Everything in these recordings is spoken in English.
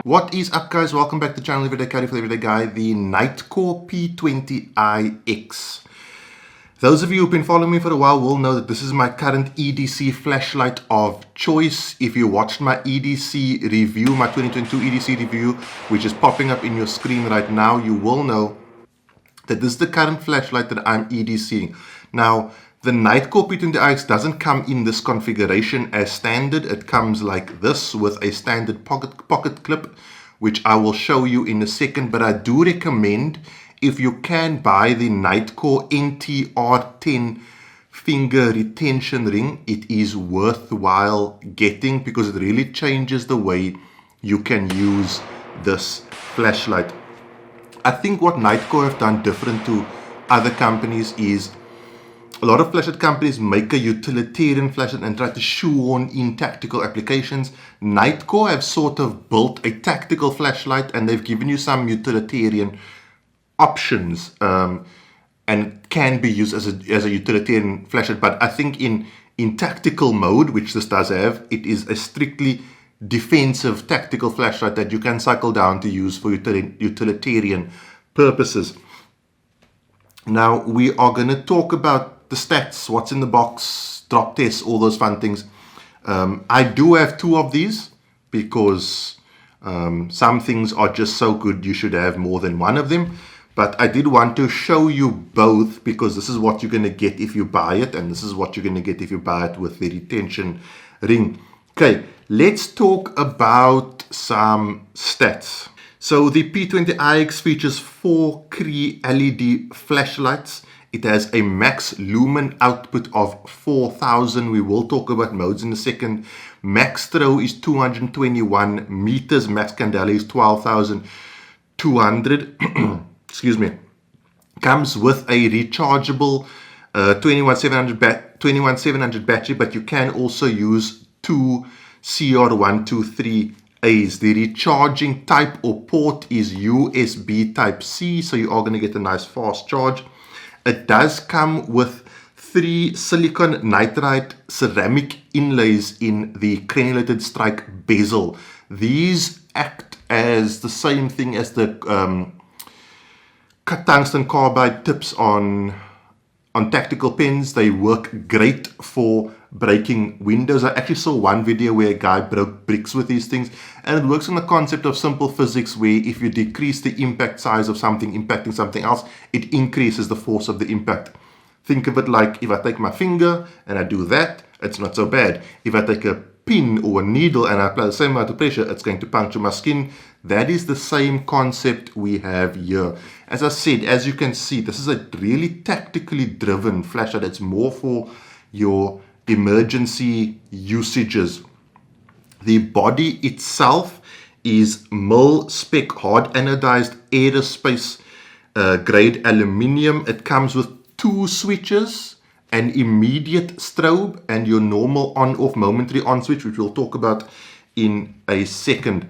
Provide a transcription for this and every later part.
What is up, guys? Welcome back to the channel Everyday Carry for the Everyday Guy, the Nitecore P20iX. Those of you who've been following me for a while will know that this is my current EDC flashlight of choice. If you watched my EDC review, my 2022 EDC review, which is popping up in your screen right now, you will know that this is the current flashlight that I'm EDCing. Now, the Nitecore P20iX doesn't come in this configuration as standard. It comes like this with a standard pocket clip, which I will show you in a second. But I do recommend, if you can, buy the Nitecore NTR10 finger retention ring. It is worthwhile getting because it really changes the way you can use this flashlight. I think what Nitecore have done different to other companies is a lot of flashlight companies make a utilitarian flashlight and try to shoehorn in tactical applications. Nitecore have sort of built a tactical flashlight and they've given you some utilitarian options, and it can be used as a utilitarian flashlight. But I think in tactical mode, which this does have, it is a strictly defensive tactical flashlight that you can cycle down to use for utilitarian purposes. Now we are going to talk about the stats, what's in the box, drop tests, all those fun things. I do have two of these because some things are just so good you should have more than one of them. But I did want to show you both because this is what you're going to get if you buy it, and this is what you're going to get if you buy it with the retention ring. Okay, let's talk about some stats. So the P20iX features 4 Cree LED flashlights. It has a max lumen output of 4,000. We will talk about modes in a second. Max throw is 221 meters. Max candela is 12,200. Excuse me. Comes with a rechargeable 21700 battery, but you can also use two CR123As. The recharging type or port is USB Type C, so you are going to get a nice fast charge. It does come with 3 silicon nitride ceramic inlays in the crenulated strike bezel. These act as the same thing as the tungsten carbide tips on tactical pens. They work great for breaking windows. I actually saw one video where a guy broke bricks with these things, and it works on the concept of simple physics where if you decrease the impact size of something impacting something else, it increases the force of the impact. Think of it like if I take my finger and I do that, it's not so bad. If I take a pin or a needle and I apply the same amount of pressure, it's going to puncture my skin. That is the same concept we have here. As I said, as you can see, this is a really tactically driven flashlight. It's more for your emergency usages. The body itself is mil-spec hard anodized aerospace grade aluminium. It comes with 2 switches, an immediate strobe and your normal on-off momentary on switch, which we'll talk about in a second.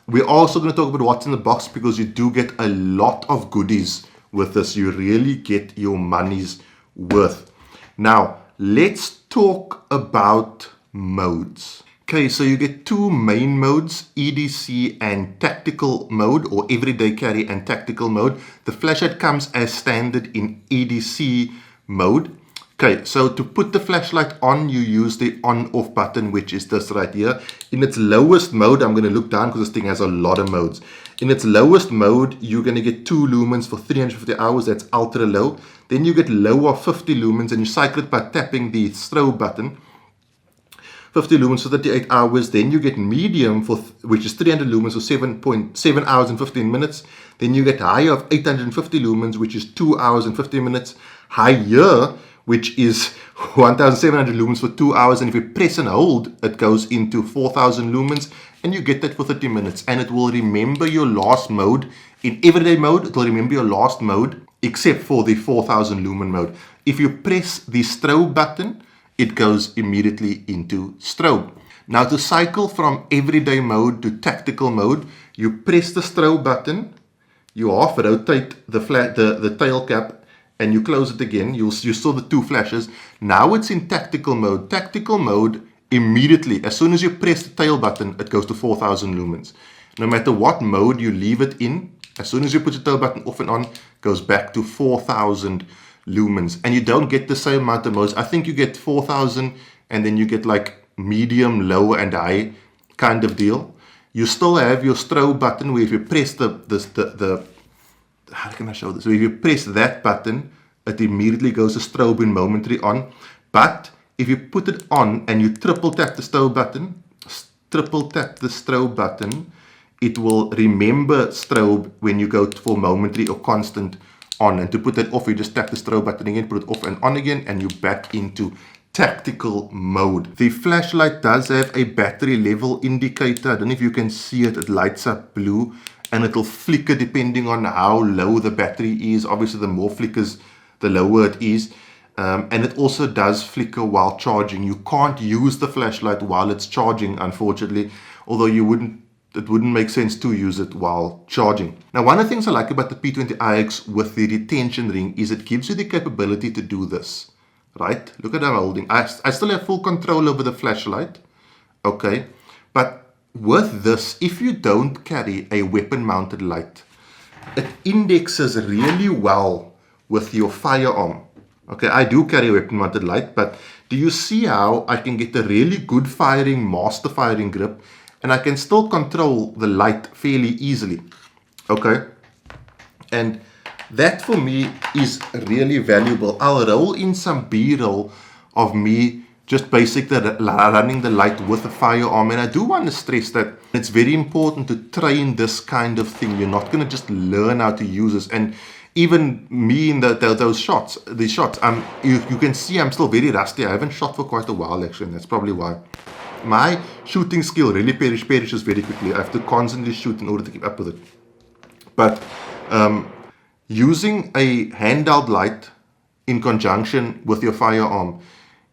We're also going to talk about what's in the box because you do get a lot of goodies with this. You really get your money's worth. Now, let's talk about modes. Okay, so you get 2 main modes, EDC and tactical mode, or everyday carry and tactical mode. The flashlight comes as standard in EDC mode. Okay, so to put the flashlight on, you use the on-off button, which is this right here. In its lowest mode, I'm going to look down because this thing has a lot of modes. In its lowest mode, you're going to get 2 lumens for 350 hours. That's ultra low. Then you get low of 50 lumens, and you cycle it by tapping the strobe button. 50 lumens for 38 hours. Then you get medium, which is 300 lumens for 7.7 hours and 15 minutes. Then you get high of 850 lumens, which is 2 hours and 50 minutes. Higher, which is 1,700 lumens for 2 hours. And if you press and hold, it goes into 4,000 lumens. And you get that for 30 minutes. And it will remember your last mode. In everyday mode, it will remember your last mode, except for the 4,000 lumen mode. If you press the strobe button, it goes immediately into strobe. Now to cycle from everyday mode to tactical mode, you press the strobe button, you half rotate the tail cap, and you close it again. You saw the 2 flashes. Now it's in tactical mode. Tactical mode, immediately, as soon as you press the tail button, it goes to 4,000 lumens. no matter what mode you leave it in, as soon as you put your tow button off and on, goes back to 4,000 lumens. And you don't get the same amount of modes. I think you get 4,000 and then you get like medium, low and high kind of deal. You still have your strobe button where if you press the how can I show this? So if you press that button, it immediately goes to strobe and momentary on. But if you put it on and you triple tap the strobe button, it will remember strobe when you go for momentary or constant on. And to put that off, you just tap the strobe button again, put it off and on again, and you're back into tactical mode. The flashlight does have a battery level indicator. I don't know if you can see it. It lights up blue and it'll flicker depending on how low the battery is. Obviously, the more flickers, the lower it is. And it also does flicker while charging. You can't use the flashlight while it's charging, unfortunately, although it wouldn't make sense to use it while charging. Now, one of the things I like about the P20iX with the retention ring is it gives you the capability to do this, right? Look at how I'm holding. I still have full control over the flashlight, okay? But with this, if you don't carry a weapon-mounted light, it indexes really well with your firearm. Okay, I do carry a weapon-mounted light, but do you see how I can get a really good firing, master firing grip, and I can still control the light fairly easily, okay? And that for me is really valuable. I'll roll in some B-roll of me just basically running the light with a firearm, and I do want to stress that it's very important to train this kind of thing. You're not going to just learn how to use this. And even me in those shots, you can see I'm still very rusty. I haven't shot for quite a while actually, and that's probably why. My shooting skill really perishes very quickly. I have to constantly shoot in order to keep up with it. But using a handheld light in conjunction with your firearm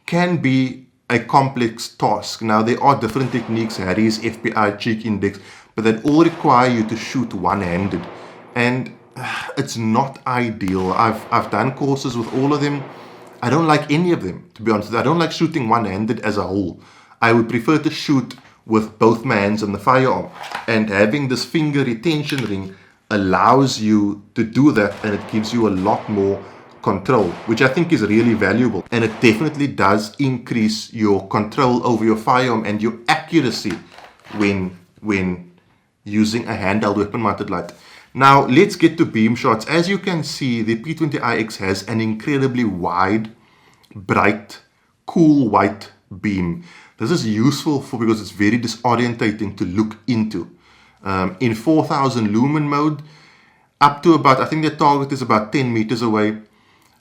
can be a complex task. Now, there are different techniques, Harry's, FPI, cheek index, but they all require you to shoot one-handed. And it's not ideal. I've done courses with all of them. I don't like any of them, to be honest. I don't like shooting one-handed as a whole. I would prefer to shoot with both my hands on the firearm. And having this finger retention ring allows you to do that, and it gives you a lot more control, which I think is really valuable. And it definitely does increase your control over your firearm and your accuracy when using a handheld weapon-mounted light. Now, let's get to beam shots. As you can see, the P20iX has an incredibly wide, bright, cool white beam. This is useful because it's very disorientating to look into. In 4,000 lumen mode, up to about, I think the target is about 10 meters away.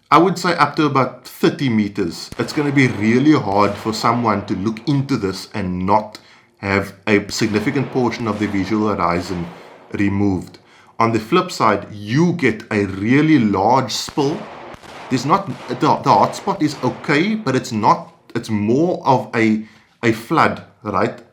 I would say up to about 30 meters. It's going to be really hard for someone to look into this and not have a significant portion of the visual horizon removed. On the flip side, you get a really large spill. There's not, the hotspot is okay, but it's more of a flood, right?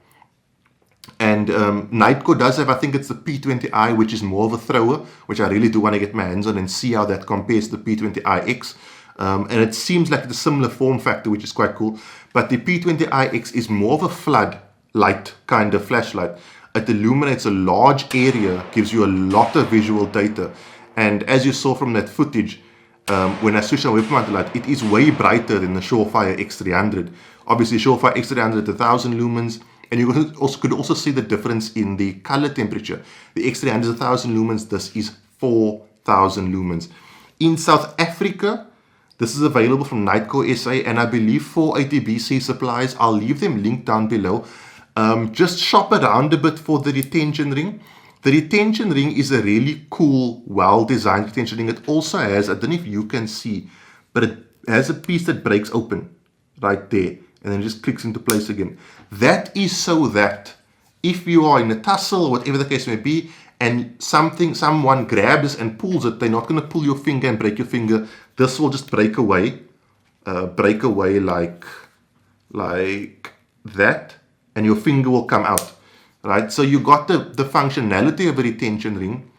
And Nitecore does have, I think it's the P20i, which is more of a thrower, which I really do want to get my hands on and see how that compares to the P20iX. And it seems like it's a similar form factor, which is quite cool. But the P20iX is more of a flood light kind of flashlight. It illuminates a large area, gives you a lot of visual data. And as you saw from that footage, when I switch on weapon-mounted light, it is way brighter than the Surefire X300. Obviously, Surefire X300 1,000 lumens. And you could also see the difference in the color temperature. The X300 is 1,000 lumens. This is 4,000 lumens. In South Africa, this is available from Nitecore SA, and I believe 480BC suppliers. I'll leave them linked down below. Just shop around a bit for the retention ring. The retention ring is a really cool, well-designed retention ring. It also has, I don't know if you can see, but it has a piece that breaks open right there, and then just clicks into place again. That is so that if you are in a tussle or whatever the case may be, and someone grabs and pulls it, they're not going to pull your finger and break your finger. This will just break away like that, and your finger will come out, right? So you got the functionality of a retention ring,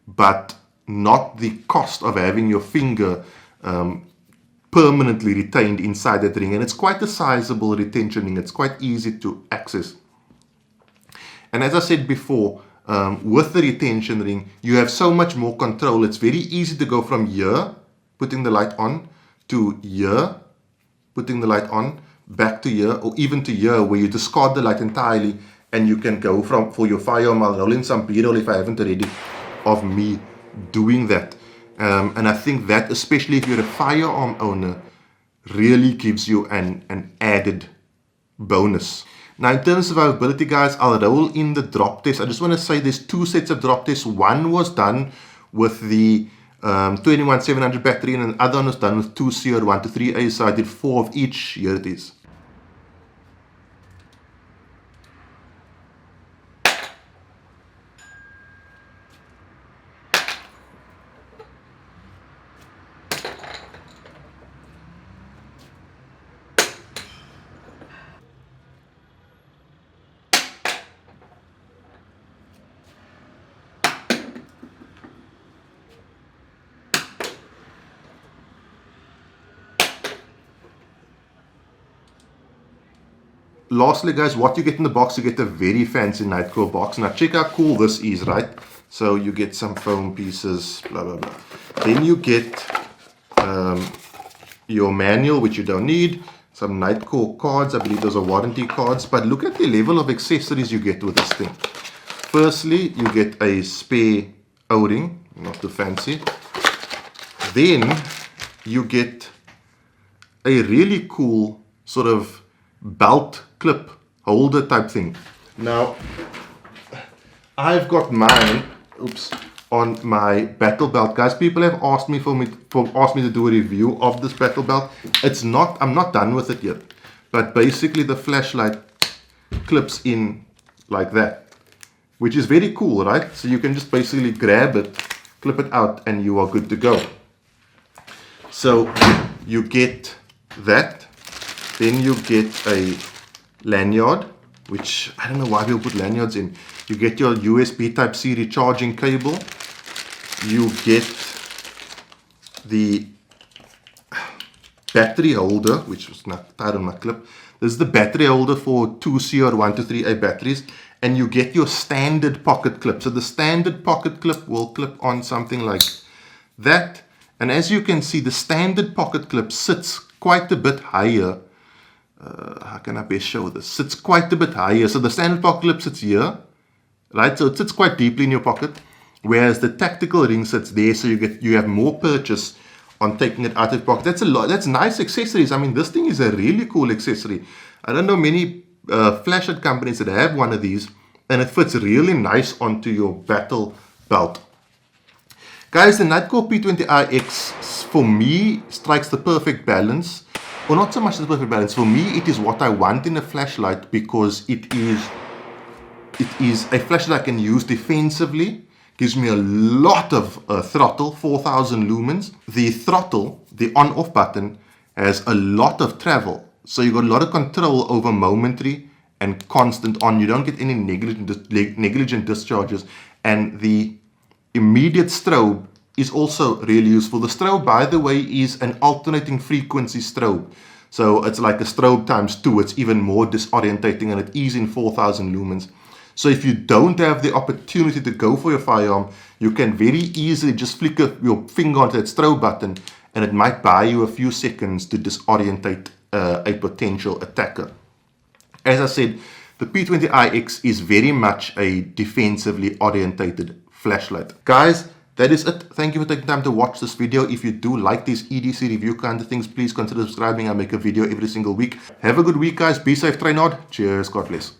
but not the cost of having your finger permanently retained inside that ring. And it's quite a sizable retention ring. It's quite easy to access. And as I said before, with the retention ring, you have so much more control. It's very easy to go from here, putting the light on, to here, putting the light on, back to here, or even to here, where you discard the light entirely, and you can go for your firearm. I'll roll in some B-roll if I haven't already of me doing that. And I think that, especially if you're a firearm owner, really gives you an added bonus. Now, in terms of availability, guys, I'll roll in the drop test. I just want to say there's two sets of drop tests. One was done with the 21700 battery, and the other one was done with 2CR123A, so I did 4 of each. Here it is. Lastly, guys, what you get in the box, you get a very fancy Nitecore box. Now, check how cool this is, right? So you get some foam pieces, blah, blah, blah. Then you get your manual, which you don't need. Some Nitecore cards. I believe those are warranty cards. But look at the level of accessories you get with this thing. Firstly, you get a spare O-ring, not too fancy. Then you get a really cool sort of belt clip holder type thing. Now, I've got mine, on my battle belt, guys. People have asked me to do a review of this battle belt. I'm not done with it yet, but basically the flashlight clips in like that, which is very cool, right? So you can just basically grab it, clip it out, and you are good to go. So you get that. Then you get a lanyard, which I don't know why people put lanyards in. You get your USB Type-C recharging cable. You get the battery holder, which was not tied on my clip. This is the battery holder for 2CR123A batteries. And you get your standard pocket clip. So the standard pocket clip will clip on something like that. And as you can see, the standard pocket clip sits quite a bit higher. How can I best show this? Sits quite a bit higher. So the standard pocket clip sits here, right? So it sits quite deeply in your pocket, whereas the tactical ring sits there. So you have more purchase on taking it out of your pocket. That's a lot. That's nice accessories. I mean, this thing is a really cool accessory. I don't know many flashlight companies that have one of these, and it fits really nice onto your battle belt. Guys, the Nitecore P20iX for me strikes the perfect balance. Well, not so much the perfect balance. For me, it is what I want in a flashlight, because it is a flashlight I can use defensively. Gives me a lot of throttle, 4000 lumens. The throttle, the on-off button, has a lot of travel. So you got a lot of control over momentary and constant on. You don't get any negligent discharges. And the immediate strobe is also really useful. The strobe, by the way, is an alternating frequency strobe. So it's like a strobe times 2. It's even more disorientating, and it is in 4000 lumens. So if you don't have the opportunity to go for your firearm, you can very easily just flick your finger onto that strobe button, and it might buy you a few seconds to disorientate a potential attacker. As I said, the P20iX is very much a defensively orientated flashlight. Guys, that is it. Thank you for taking time to watch this video. If you do like these EDC review kind of things, please consider subscribing. I make a video every single week. Have a good week, guys. Be safe, train hard. Cheers. God bless.